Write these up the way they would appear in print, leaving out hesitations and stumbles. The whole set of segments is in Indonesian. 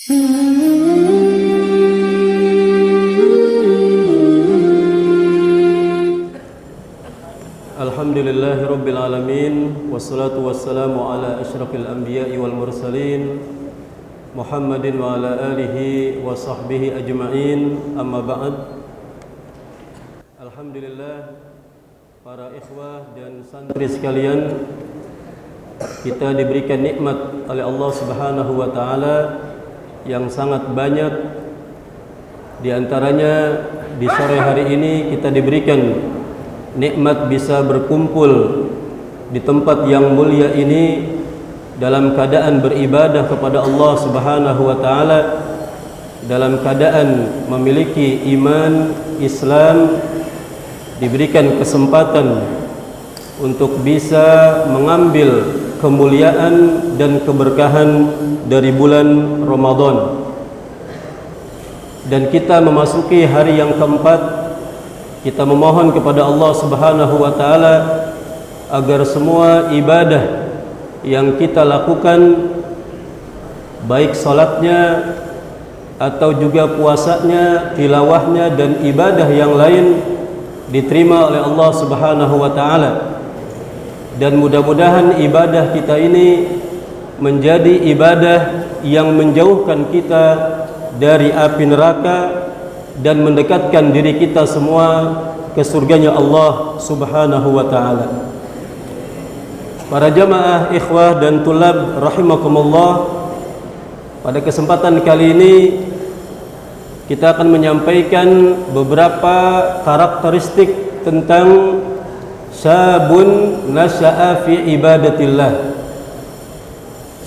Alhamdulillahi Rabbil Alamin, wassalatu wassalamu ala asyrafil anbiya'i wal mursalin Muhammadin wa ala alihi wa sahbihi ajma'in, amma ba'd. Alhamdulillah, para ikhwah dan santri sekalian, kita diberikan nikmat oleh Allah Subhanahu wa taala yang sangat banyak. Di antaranya di sore hari ini kita diberikan nikmat bisa berkumpul di tempat yang mulia ini dalam keadaan beribadah kepada Allah Subhanahu wa taala, dalam keadaan memiliki iman Islam, diberikan kesempatan untuk bisa mengambil kemuliaan dan keberkahan dari bulan Ramadan. Dan kita memasuki hari yang keempat. Kita memohon kepada Allah Subhanahu wa taala agar semua ibadah yang kita lakukan, baik salatnya atau juga puasanya, tilawahnya dan ibadah yang lain, diterima oleh Allah Subhanahu wa taala. Dan mudah-mudahan ibadah kita ini menjadi ibadah yang menjauhkan kita dari api neraka dan mendekatkan diri kita semua ke surganya Allah Subhanahu wa taala. Para jamaah ikhwah dan tulab rahimakumullah, pada kesempatan kali ini kita akan menyampaikan beberapa karakteristik tentang syabun nasya'a fi ibadatillah,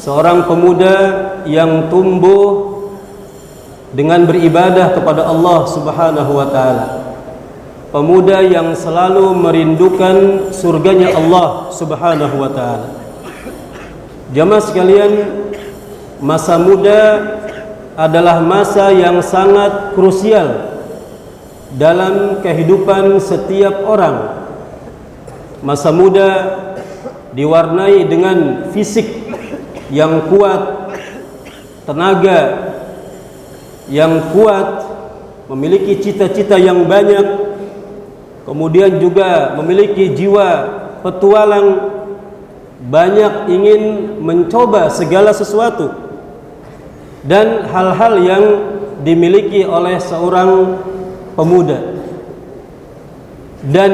seorang pemuda yang tumbuh dengan beribadah kepada Allah Subhanahu wa taala, pemuda yang selalu merindukan surganya Allah Subhanahu wa taala. Jamaah sekalian, masa muda adalah masa yang sangat krusial dalam kehidupan setiap orang. Masa muda diwarnai dengan fisik yang kuat, tenaga yang kuat, memiliki cita-cita yang banyak, kemudian juga memiliki jiwa petualang, banyak ingin mencoba segala sesuatu dan hal-hal yang dimiliki oleh seorang pemuda. Dan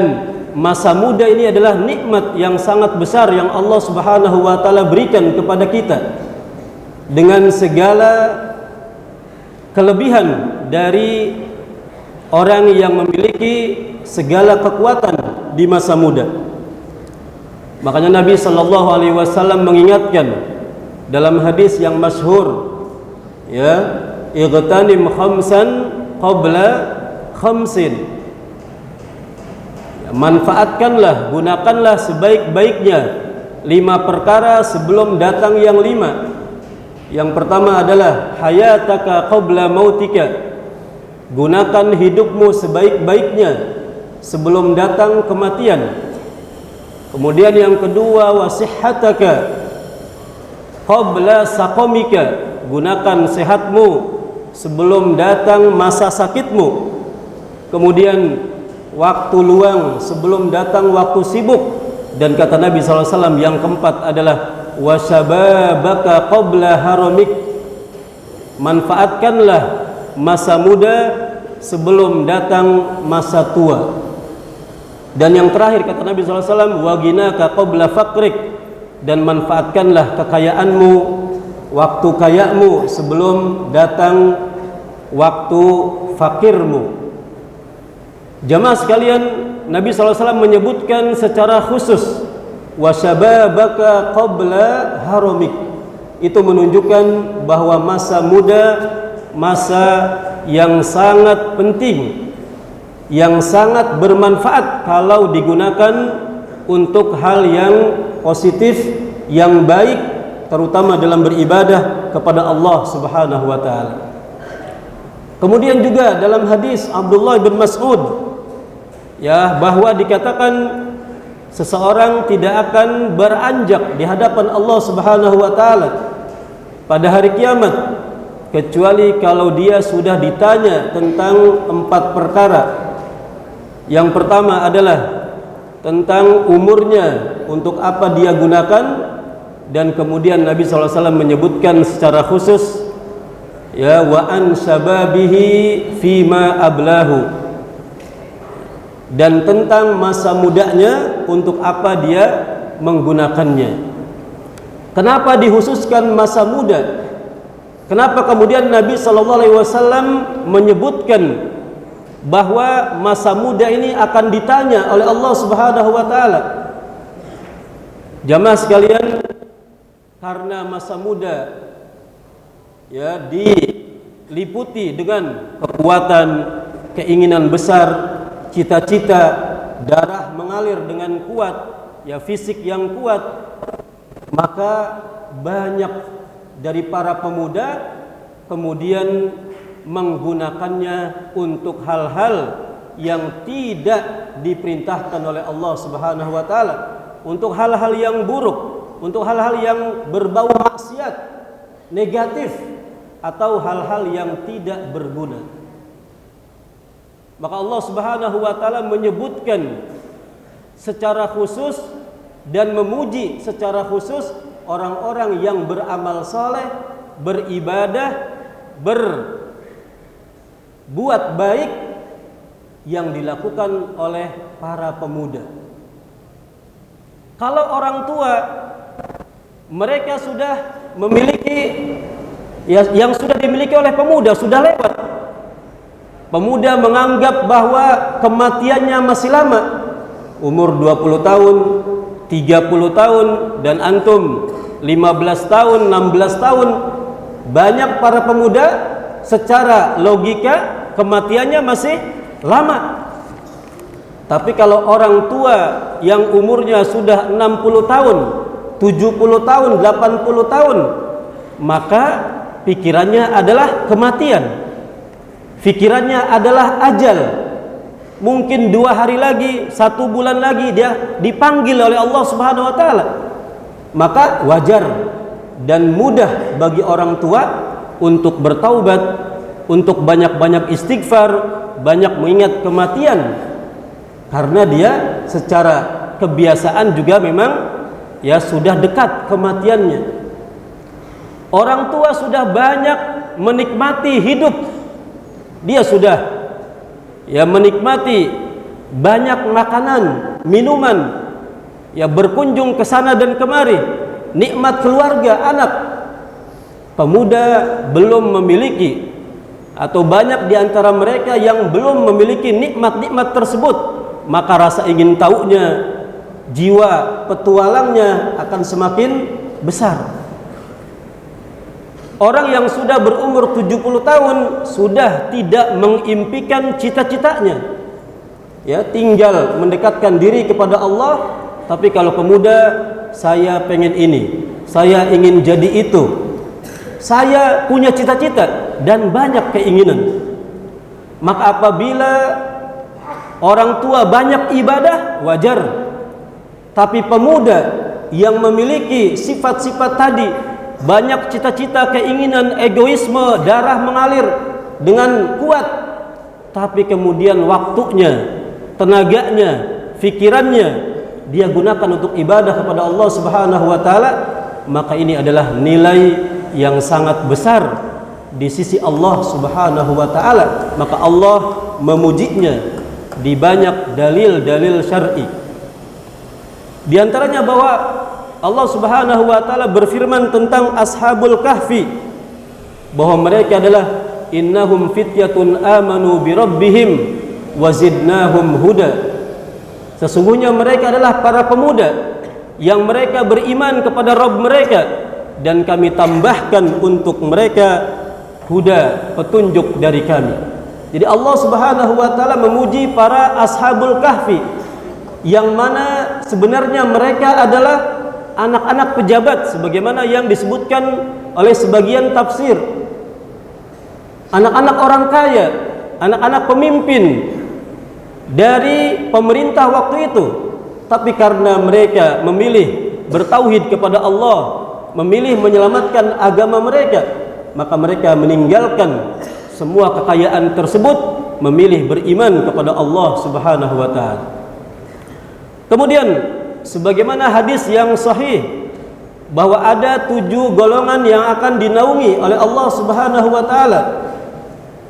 masa muda ini adalah nikmat yang sangat besar yang Allah Subhanahu wa taala berikan kepada kita, dengan segala kelebihan dari orang yang memiliki segala kekuatan di masa muda. Makanya Nabi sallallahu alaihi wasallam mengingatkan dalam hadis yang masyhur, ya, igtanim khamsan qabla khamsin. Manfaatkanlah, gunakanlah sebaik-baiknya 5 perkara sebelum datang yang 5. Yang pertama adalah hayataka qabla mautika. Gunakan hidupmu sebaik-baiknya sebelum datang kematian. Kemudian yang kedua, wasihhataka qabla saqamika. Gunakan sehatmu sebelum datang masa sakitmu. Kemudian waktu luang sebelum datang waktu sibuk. Dan kata Nabi SAW yang keempat adalah wasyababaka qabla haramik. Manfaatkanlah masa muda sebelum datang masa tua. Dan yang terakhir kata Nabi SAW, waginaka qabla faqrik. Dan manfaatkanlah kekayaanmu, waktu kayamu sebelum datang waktu fakirmu. Jamaah sekalian, Nabi SAW menyebutkan secara khusus wasyababaka qabla haramik. Itu menunjukkan bahwa masa muda masa yang sangat penting, yang sangat bermanfaat kalau digunakan untuk hal yang positif, yang baik, terutama dalam beribadah kepada Allah Subhanahu wa taala. Kemudian juga dalam hadis Abdullah bin Mas'ud, ya, bahwa dikatakan seseorang tidak akan beranjak di hadapan Allah Subhanahu wa taala pada hari kiamat kecuali kalau dia sudah ditanya tentang 4 perkara. Yang pertama adalah tentang umurnya, untuk apa dia gunakan, dan kemudian Nabi SAW menyebutkan secara khusus, ya, wa an syababihi fima ablahu, dan tentang masa mudanya, untuk apa dia menggunakannya. Kenapa dihususkan masa muda? Kenapa kemudian Nabi SAW menyebutkan bahwa masa muda ini akan ditanya oleh Allah Subhanahu wa taala? Jamaah sekalian, karena masa muda ya diliputi dengan kekuatan, keinginan besar, cita-cita, darah mengalir dengan kuat, ya fisik yang kuat, maka banyak dari para pemuda kemudian menggunakannya untuk hal-hal yang tidak diperintahkan oleh Allah Subhanahu wa taala, untuk hal-hal yang buruk, untuk hal-hal yang berbau maksiat, negatif, atau hal-hal yang tidak berguna. Maka Allah Subhanahu wa taala menyebutkan secara khusus dan memuji secara khusus orang-orang yang beramal saleh, beribadah, berbuat baik yang dilakukan oleh para pemuda. Kalau orang tua mereka sudah memiliki yang sudah dimiliki oleh pemuda sudah lewat. Pemuda menganggap bahwa kematiannya masih lama, umur 20 tahun, 30 tahun, dan antum 15 tahun, 16 tahun. Banyak para pemuda secara logika kematiannya masih lama. Tapi kalau orang tua yang umurnya sudah 60 tahun, 70 tahun, 80 tahun, maka pikirannya adalah kematian. Pikirannya adalah ajal. Mungkin 2 hari lagi, 1 bulan lagi dia dipanggil oleh Allah Subhanahu wa taala. Maka wajar dan mudah bagi orang tua untuk bertaubat, untuk banyak-banyak istighfar, banyak mengingat kematian, karena dia secara kebiasaan juga memang ya sudah dekat kematiannya. Orang tua sudah banyak menikmati hidup, dia sudah ya menikmati banyak makanan, minuman, ya berkunjung ke sana dan kemari, nikmat keluarga, anak. Pemuda belum memiliki, atau banyak di antara mereka yang belum memiliki nikmat-nikmat tersebut, maka rasa ingin tahunya, jiwa petualangnya akan semakin besar. Orang yang sudah berumur 70 tahun sudah tidak mengimpikan cita-citanya, ya tinggal mendekatkan diri kepada Allah. Tapi kalau pemuda, saya pengen ini, saya ingin jadi itu, saya punya cita-cita dan banyak keinginan. Maka apabila orang tua banyak ibadah, wajar. Tapi pemuda yang memiliki sifat-sifat tadi, banyak cita-cita, keinginan, egoisme, darah mengalir dengan kuat, tapi kemudian waktunya, tenaganya, pikirannya dia gunakan untuk ibadah kepada Allah Subhanahu wa taala, maka ini adalah nilai yang sangat besar di sisi Allah Subhanahu wa taala. Maka Allah memujinya di banyak dalil-dalil syar'i. Di antaranya bahwa Allah Subhanahu wa taala berfirman tentang Ashabul Kahfi, bahwa mereka adalah innahum fityatun amanu bi rabbihim wa zidnahum huda. Sesungguhnya mereka adalah para pemuda yang mereka beriman kepada Rabb mereka, dan kami tambahkan untuk mereka huda, petunjuk dari kami. Jadi Allah Subhanahu wa taala memuji para Ashabul Kahfi, yang mana sebenarnya mereka adalah anak-anak pejabat, sebagaimana yang disebutkan oleh sebagian tafsir. Anak-anak orang kaya, anak-anak pemimpin dari pemerintah waktu itu. Tapi karena mereka memilih bertauhid kepada Allah, memilih menyelamatkan agama mereka, maka mereka meninggalkan semua kekayaan tersebut, memilih beriman kepada Allah Subhanahu wa taala. Kemudian sebagaimana hadis yang sahih bahwa ada 7 golongan yang akan dinaungi oleh Allah Subhanahu wa taala.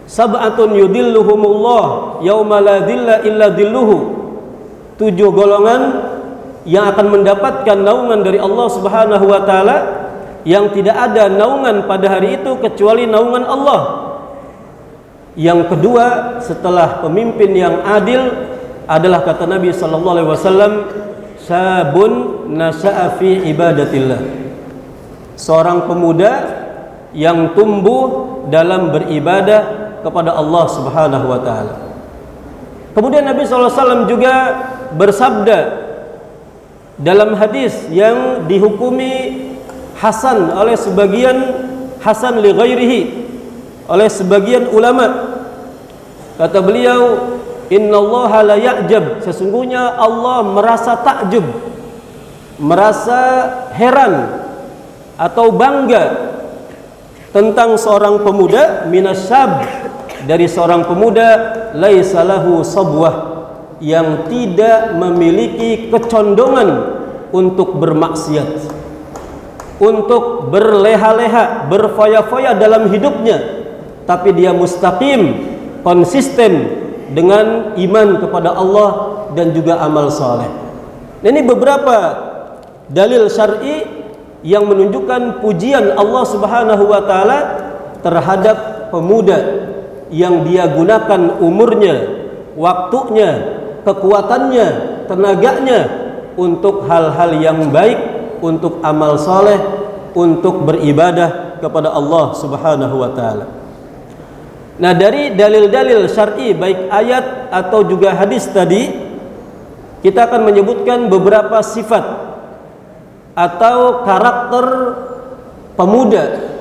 Sab'atun yudilluhumullah yauma la dhilla illa dhilluhu. 7 golongan yang akan mendapatkan naungan dari Allah Subhanahu wa taala, yang tidak ada naungan pada hari itu kecuali naungan Allah. Yang kedua setelah pemimpin yang adil adalah kata Nabi sallallahu alaihi wasallam, sabun nasha'a fi ibadatillah. Seorang pemuda yang tumbuh dalam beribadah kepada Allah Subhanahu wa taala. Kemudian Nabi sallallahu alaihi wasallam juga bersabda dalam hadis yang dihukumi hasan oleh sebagian, hasan li ghairihi, oleh sebagian ulama. Kata beliau, innallaha la ya'jab, sesungguhnya Allah merasa takjub, merasa heran atau bangga tentang seorang pemuda, minasyab, dari seorang pemuda laisa lahu sabwah, yang tidak memiliki kecondongan untuk bermaksiat, untuk berleha-leha, berfoya-foya dalam hidupnya, tapi dia mustaqim, konsisten dengan iman kepada Allah dan juga amal saleh. Ini beberapa dalil syar'i yang menunjukkan pujian Allah Subhanahu wa taala terhadap pemuda yang dia gunakan umurnya, waktunya, kekuatannya, tenaganya untuk hal-hal yang baik, untuk amal saleh, untuk beribadah kepada Allah Subhanahu wa taala. Nah, dari dalil-dalil syar'i baik ayat atau juga hadis tadi, kita akan menyebutkan beberapa sifat atau karakter pemuda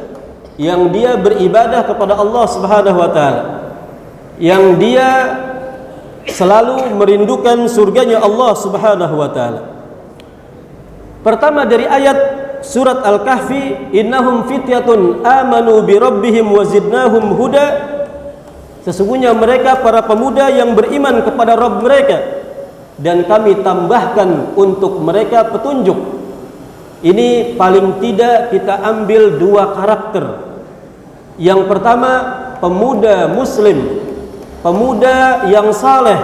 yang dia beribadah kepada Allah Subhanahu wa taala, yang dia selalu merindukan surganya Allah Subhanahu wa taala. Pertama dari ayat surat Al-Kahfi, innahum fityatun amanu bi rabbihim wa zidnahum huda. Sesungguhnya mereka para pemuda yang beriman kepada Rabb mereka, dan kami tambahkan untuk mereka petunjuk. Ini paling tidak kita ambil 2 karakter. Yang pertama, pemuda muslim, pemuda yang saleh,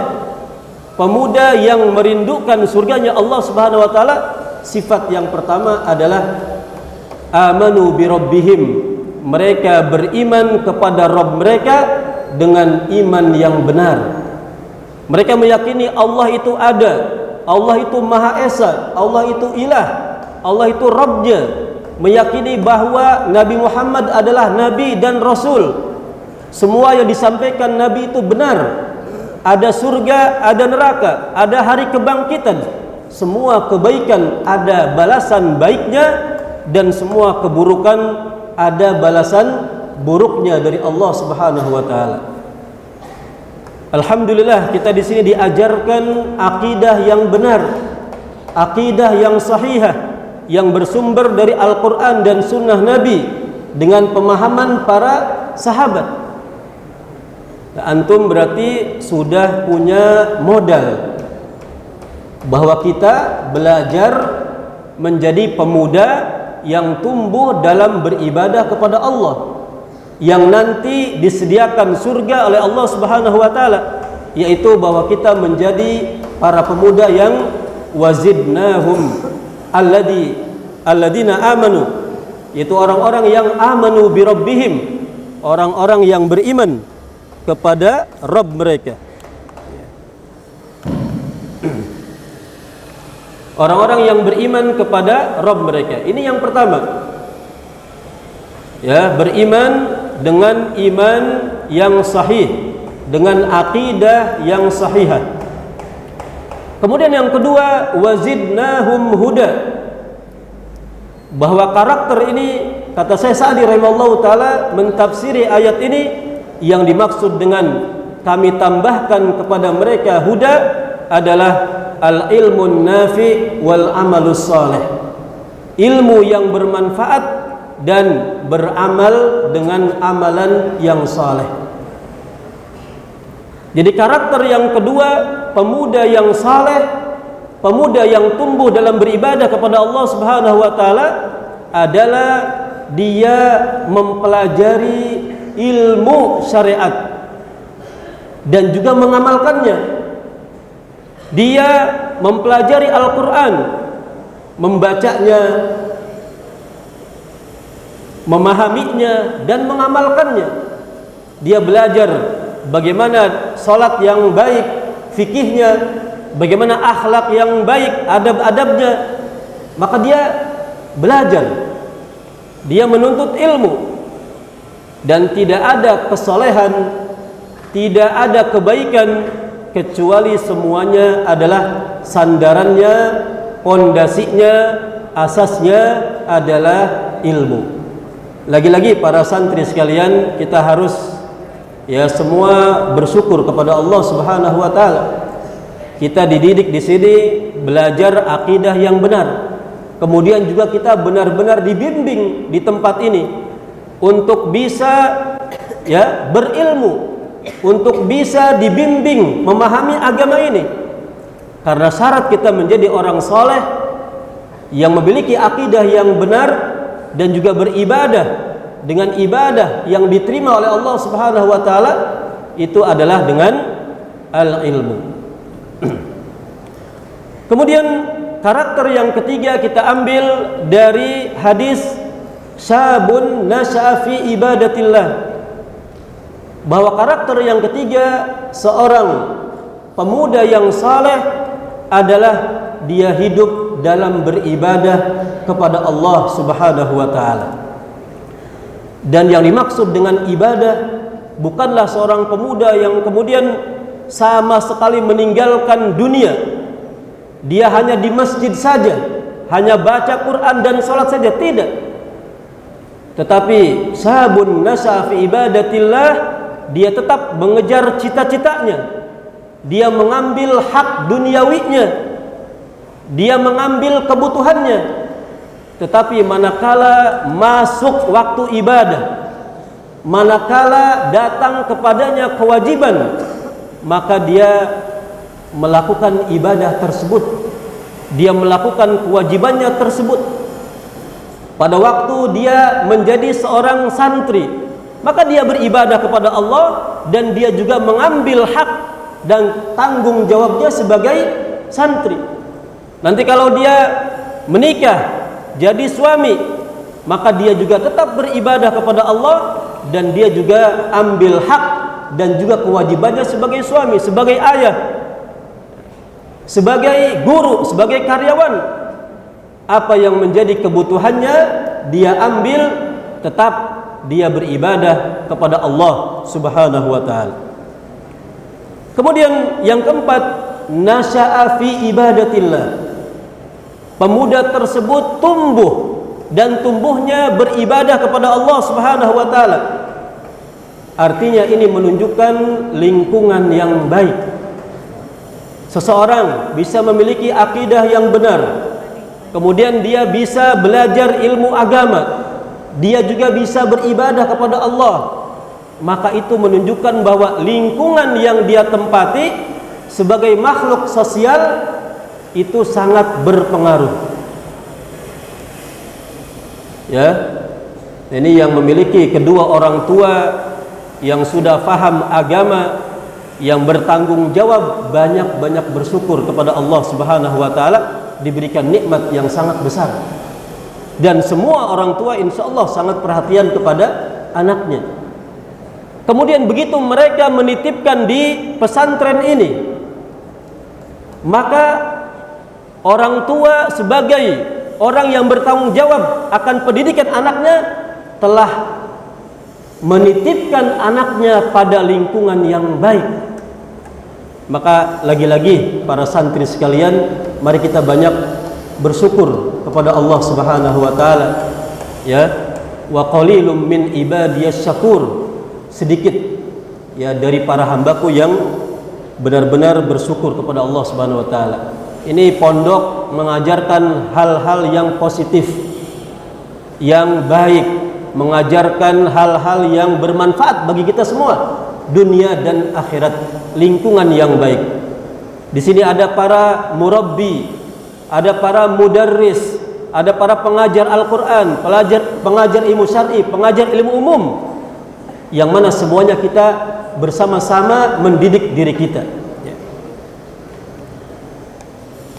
pemuda yang merindukan surganya Allah Subhanahu wa taala. Sifat yang pertama adalah amanu bi rabbihim, mereka beriman kepada Rabb mereka dengan iman yang benar. Mereka meyakini Allah itu ada, Allah itu Maha Esa, Allah itu ilah, Allah itu Rabbnya. Meyakini bahwa Nabi Muhammad adalah Nabi dan Rasul. Semua yang disampaikan Nabi itu benar. Ada surga, ada neraka, ada hari kebangkitan. Semua kebaikan ada balasan baiknya, dan semua keburukan ada balasan buruknya dari Allah Subhanahu wa taala. Alhamdulillah, kita di sini diajarkan akidah yang benar, akidah yang sahihah, yang bersumber dari Al-Qur'an dan sunnah Nabi dengan pemahaman para sahabat. Nah, antum berarti sudah punya modal bahwa kita belajar menjadi pemuda yang tumbuh dalam beribadah kepada Allah, yang nanti disediakan surga oleh Allah Subhanahu wa taala, yaitu bahwa kita menjadi para pemuda yang wazidnahum alladina amanu, yaitu orang-orang yang amanu bi rabbihim, orang-orang yang beriman kepada Rabb mereka. Orang-orang yang beriman kepada Rabb mereka. Ini yang pertama. Ya, beriman dengan iman yang sahih, dengan akidah yang sahihah. Kemudian yang kedua, wazidnahum huda. Bahwa karakter ini, kata Syekh Sa'di rahimahullahu taala mentafsiri ayat ini, yang dimaksud dengan kami tambahkan kepada mereka huda adalah al-ilmun nafi wal amalus saleh. Ilmu yang bermanfaat dan beramal dengan amalan yang saleh. Jadi karakter yang kedua, pemuda yang saleh, pemuda yang tumbuh dalam beribadah kepada Allah Subhanahu wa taala adalah dia mempelajari ilmu syariat dan juga mengamalkannya. Dia mempelajari Al-Qur'an, membacanya, memahaminya dan mengamalkannya. Dia belajar bagaimana salat yang baik, fikihnya, bagaimana akhlak yang baik, adab-adabnya. Maka dia belajar, dia menuntut ilmu, dan tidak ada kesolehan, tidak ada kebaikan kecuali semuanya adalah sandarannya, pondasinya, asasnya adalah ilmu. Lagi-lagi para santri sekalian, kita harus semua bersyukur kepada Allah Subhanahu wa taala. Kita dididik di sini belajar akidah yang benar. Kemudian juga kita benar-benar dibimbing di tempat ini untuk bisa berilmu, untuk bisa dibimbing memahami agama ini. Karena syarat kita menjadi orang saleh yang memiliki akidah yang benar dan juga beribadah dengan ibadah yang diterima oleh Allah Subhanahu wa taala itu adalah dengan al-ilmu. Kemudian karakter yang ketiga kita ambil dari hadis syabun nasya'a fi ibadatillah, bahwa karakter yang ketiga seorang pemuda yang saleh adalah dia hidup dalam beribadah kepada Allah Subhanahu wa taala. Dan yang dimaksud dengan ibadah bukanlah seorang pemuda yang kemudian sama sekali meninggalkan dunia. Dia hanya di masjid saja, hanya baca Quran dan salat saja, tidak. Tetapi sabun nas'a fi ibadatillah, dia tetap mengejar cita-citanya. Dia mengambil hak duniawinya, dia mengambil kebutuhannya. Tetapi manakala masuk waktu ibadah, manakala datang kepadanya kewajiban, maka dia melakukan ibadah tersebut, dia melakukan kewajibannya tersebut. Pada waktu dia menjadi seorang santri, maka dia beribadah kepada Allah dan dia juga mengambil hak dan tanggung jawabnya sebagai santri. Nanti kalau dia menikah, jadi suami, maka dia juga tetap beribadah kepada Allah dan dia juga ambil hak dan juga kewajibannya sebagai suami, sebagai ayah, sebagai guru, sebagai karyawan. Apa yang menjadi kebutuhannya dia ambil, tetap dia beribadah kepada Allah Subhanahu wa taala. Kemudian yang keempat, nasya'a fi ibadatillah. Pemuda tersebut tumbuh dan tumbuhnya beribadah kepada Allah Subhanahu wa taala. Artinya ini menunjukkan lingkungan yang baik. Seseorang bisa memiliki akidah yang benar, kemudian dia bisa belajar ilmu agama, dia juga bisa beribadah kepada Allah. Maka itu menunjukkan bahwa lingkungan yang dia tempati sebagai makhluk sosial itu sangat berpengaruh. Ini yang memiliki kedua orang tua yang sudah faham agama, yang bertanggung jawab, banyak-banyak bersyukur kepada Allah Subhanahu wa taala, diberikan nikmat yang sangat besar. Dan semua orang tua insya Allah sangat perhatian kepada anaknya. Kemudian begitu mereka menitipkan di pesantren ini, maka orang tua sebagai orang yang bertanggung jawab akan pendidikan anaknya telah menitipkan anaknya pada lingkungan yang baik. Maka lagi-lagi para santri sekalian, mari kita banyak bersyukur kepada Allah Subhanahu wa taala. Wa qalilum min ibadiyas syakur. Sedikit dari para hambaku yang benar-benar bersyukur kepada Allah Subhanahu wa taala. Ini pondok mengajarkan hal-hal yang positif, yang baik, mengajarkan hal-hal yang bermanfaat bagi kita semua, dunia dan akhirat, lingkungan yang baik. Di sini ada para murabbi, ada para mudarris, ada para pengajar Al-Quran, pengajar ilmu syar'i, pengajar ilmu umum, yang mana semuanya kita bersama-sama mendidik diri kita.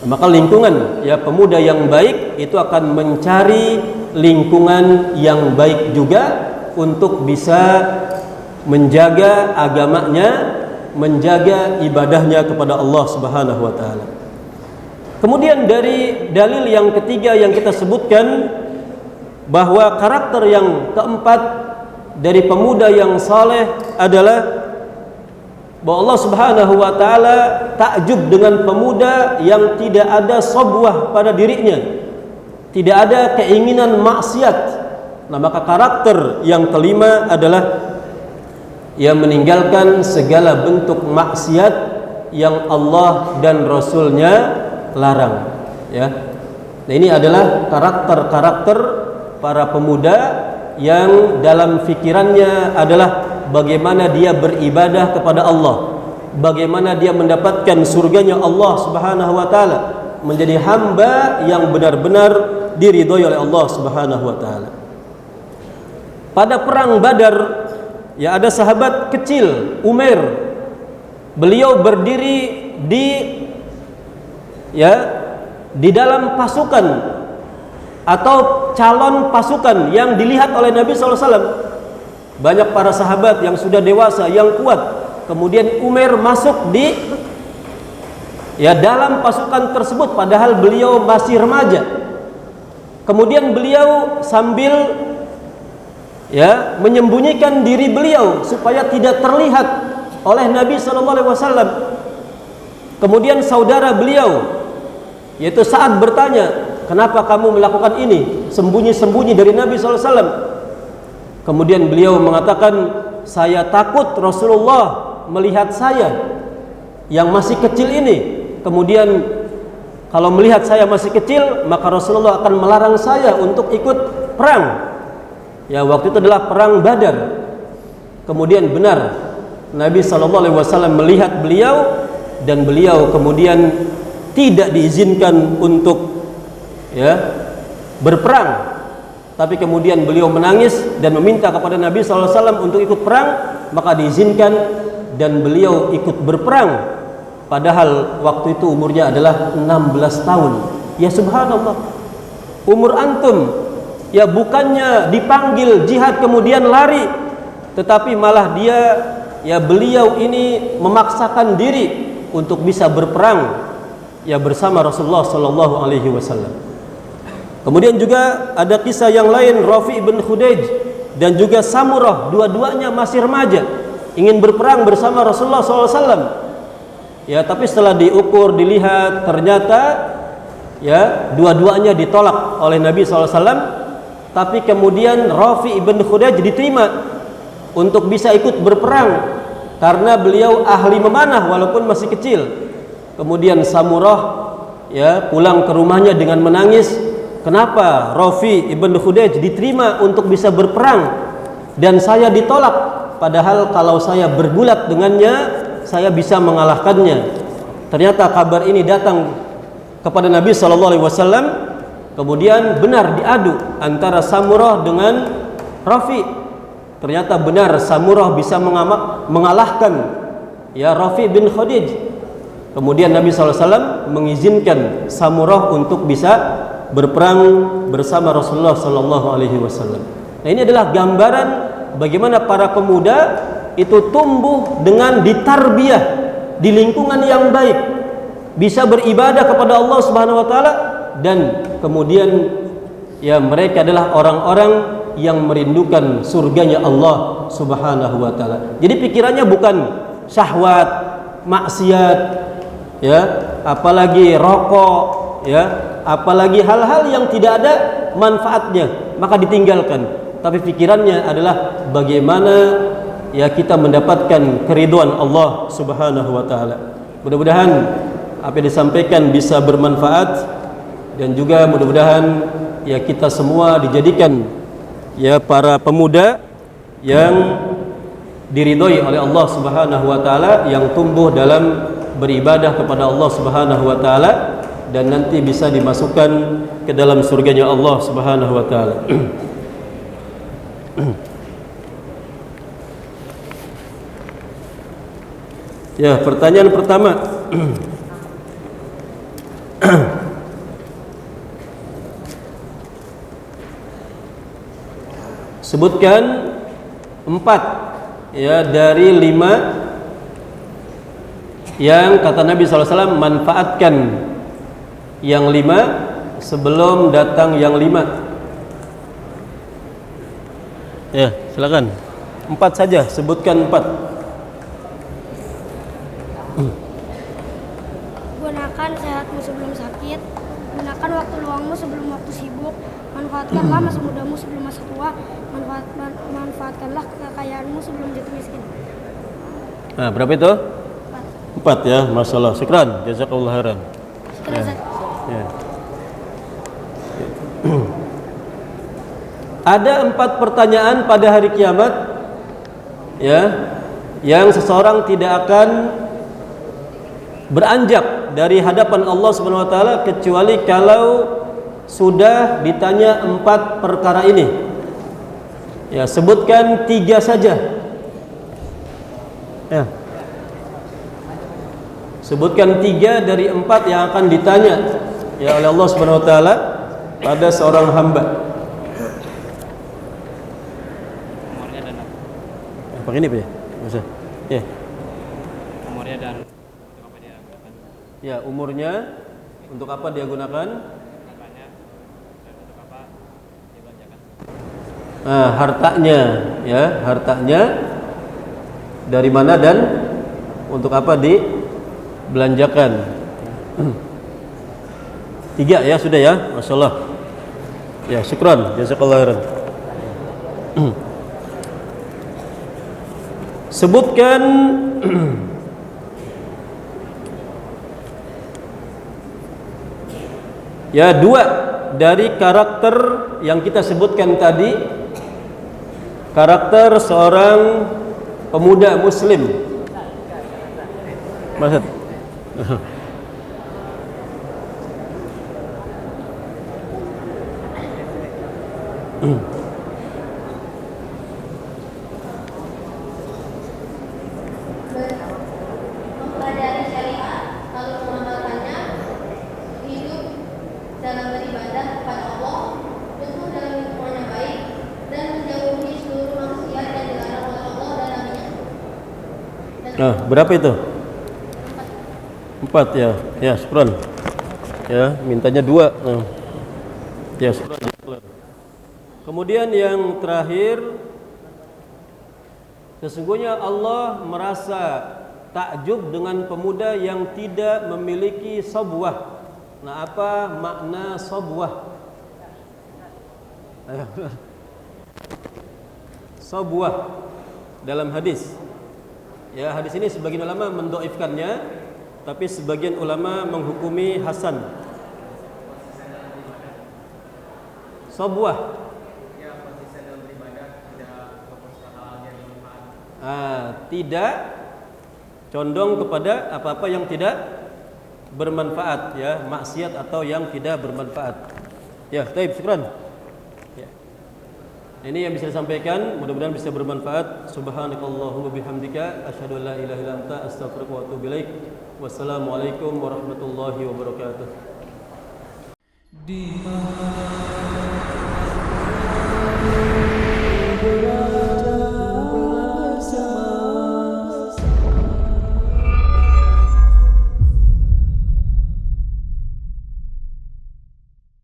Maka lingkungan, ya, pemuda yang baik itu akan mencari lingkungan yang baik juga untuk bisa menjaga agamanya, menjaga ibadahnya kepada Allah Subhanahu wa taala. Kemudian dari dalil yang ketiga yang kita sebutkan, bahwa karakter yang keempat dari pemuda yang saleh adalah bahwa Allah Subhanahu wa taala takjub dengan pemuda yang tidak ada sobwah pada dirinya, tidak ada keinginan maksiat. Nah, maka karakter yang kelima adalah yang meninggalkan segala bentuk maksiat yang Allah dan Rasulnya larang, ya. Nah, ini adalah karakter-karakter para pemuda yang dalam fikirannya adalah bagaimana dia beribadah kepada Allah, bagaimana dia mendapatkan surganya Allah Subhanahu wa taala, menjadi hamba yang benar-benar diridhoi oleh Allah Subhanahu wa taala. Pada perang Badar, ya, ada sahabat kecil, Umair. Beliau berdiri di dalam pasukan atau calon pasukan yang dilihat oleh Nabi SAW. Banyak para sahabat yang sudah dewasa, yang kuat. Kemudian Umair masuk di dalam pasukan tersebut padahal beliau masih remaja. Kemudian beliau sambil menyembunyikan diri beliau supaya tidak terlihat oleh Nabi SAW. Kemudian saudara beliau yaitu Sa'ad bertanya, "Kenapa kamu melakukan ini sembunyi-sembunyi dari Nabi SAW?" Kemudian beliau mengatakan, "Saya takut Rasulullah melihat saya yang masih kecil ini. Kemudian kalau melihat saya masih kecil, maka Rasulullah akan melarang saya untuk ikut perang." Ya, waktu itu adalah perang Badar. Kemudian benar Nabi SAW melihat beliau, dan beliau kemudian tidak diizinkan untuk berperang. Tapi kemudian beliau menangis dan meminta kepada Nabi SAW untuk ikut perang, maka diizinkan dan beliau ikut berperang. Padahal waktu itu umurnya adalah 16 tahun. Ya subhanallah, umur antum, ya, bukannya dipanggil jihad kemudian lari, tetapi malah beliau ini memaksakan diri untuk bisa berperang bersama Rasulullah sallallahu alaihi wasallam. Kemudian juga ada kisah yang lain, Rafi bin Khudaij dan juga Samurah, dua-duanya masih remaja, ingin berperang bersama Rasulullah SAW. Ya, tapi setelah diukur, dilihat, ternyata dua-duanya ditolak oleh Nabi SAW. Tapi kemudian Rafi bin Khudaij diterima untuk bisa ikut berperang karena beliau ahli memanah walaupun masih kecil. Kemudian Samurah pulang ke rumahnya dengan menangis. Kenapa Rafi ibn Khudaij diterima untuk bisa berperang dan saya ditolak? Padahal kalau saya bergulat dengannya, saya bisa mengalahkannya. Ternyata kabar ini datang kepada Nabi SAW. Kemudian benar diadu antara Samurah dengan Rafi. Ternyata benar Samurah bisa mengalahkan Rafi bin Khudaij. Kemudian Nabi SAW mengizinkan Samurah untuk bisa berperang bersama Rasulullah sallallahu alaihi wasallam. Nah, ini adalah gambaran bagaimana para pemuda itu tumbuh dengan ditarbiyah di lingkungan yang baik, bisa beribadah kepada Allah Subhanahu wa taala, dan kemudian mereka adalah orang-orang yang merindukan surganya Allah Subhanahu wa taala. Jadi pikirannya bukan syahwat, maksiat, apalagi rokok, apalagi hal-hal yang tidak ada manfaatnya, maka ditinggalkan. Tapi pikirannya adalah bagaimana kita mendapatkan keridhaan Allah Subhanahu wa taala. Mudah-mudahan apa yang disampaikan bisa bermanfaat, dan juga mudah-mudahan ya kita semua dijadikan ya para pemuda yang diridhoi oleh Allah Subhanahu wa taala, yang tumbuh dalam beribadah kepada Allah Subhanahu wa taala, dan nanti bisa dimasukkan ke dalam surganya Allah Subhanahu wa taala. Ya, pertanyaan pertama. Sebutkan 4 ya dari 5 yang kata Nabi SAW, manfaatkan yang 5 sebelum datang yang 5. Ya, silakan. 4 saja, sebutkan 4. Gunakan sehatmu sebelum sakit, gunakan waktu luangmu sebelum waktu sibuk, manfaatkanlah masa mudamu sebelum masa tua, manfaatkanlah kekayaanmu sebelum jatuh miskin. Nah, berapa itu? 4 ya, masalah. Syukran, jazakallahu khairan. Ya. Ya. Ada 4 pertanyaan pada hari kiamat ya, yang seseorang tidak akan beranjak dari hadapan Allah Subhanahu wa taala kecuali kalau sudah ditanya 4 perkara ini. Ya, sebutkan 3 saja. Ya. Sebutkan 3 dari 4 yang akan ditanya ya oleh Allah Subhanahu wa taala pada seorang hamba. Umurnya dan Pakai ini Pak ya? Bisa. Ya. Umurnya dan untuk apa dia gunakan? Ya, umurnya untuk apa dia gunakan? Hartanya dan untuk apa dibelanjakan? Hartanya ya, hartanya dari mana dan untuk apa dibelanjakan. 3 ya, sudah ya, masyaallah. Ya, syukran, jazakallahu khairan. Sebutkan ya 2 dari karakter yang kita sebutkan tadi, karakter seorang pemuda muslim. Maksud Mempelajari syariat, lalu mengamalkannya, hidup dalam beribadah kepada Allah, tumbuh dalam lingkungan yang baik, dan menjauhi seluruh maksiat yang dilarang oleh Allah dan Nabi-Nya. berapa itu? 4 ya. Ya, syukran. Ya, mintanya 2. Ya, syukran. Kemudian yang terakhir, sesungguhnya Allah merasa takjub dengan pemuda yang tidak memiliki sabwah. Nah, apa makna sabwah? Sabwah dalam hadis. Ya, hadis ini sebagian ulama mendhaifkannya, tapi sebagian ulama menghukumi hasan. Sabwah tidak condong kepada apa-apa yang tidak bermanfaat ya, maksiat atau yang tidak bermanfaat. Ya, baik, syukran. Ya. Ini yang bisa disampaikan, mudah-mudahan bisa bermanfaat. Subhanakallahumma bihamdika asyhadu an la ilaha illa anta astaghfiruka wa atubu ilaik. Wassalamualaikum warahmatullahi wabarakatuh.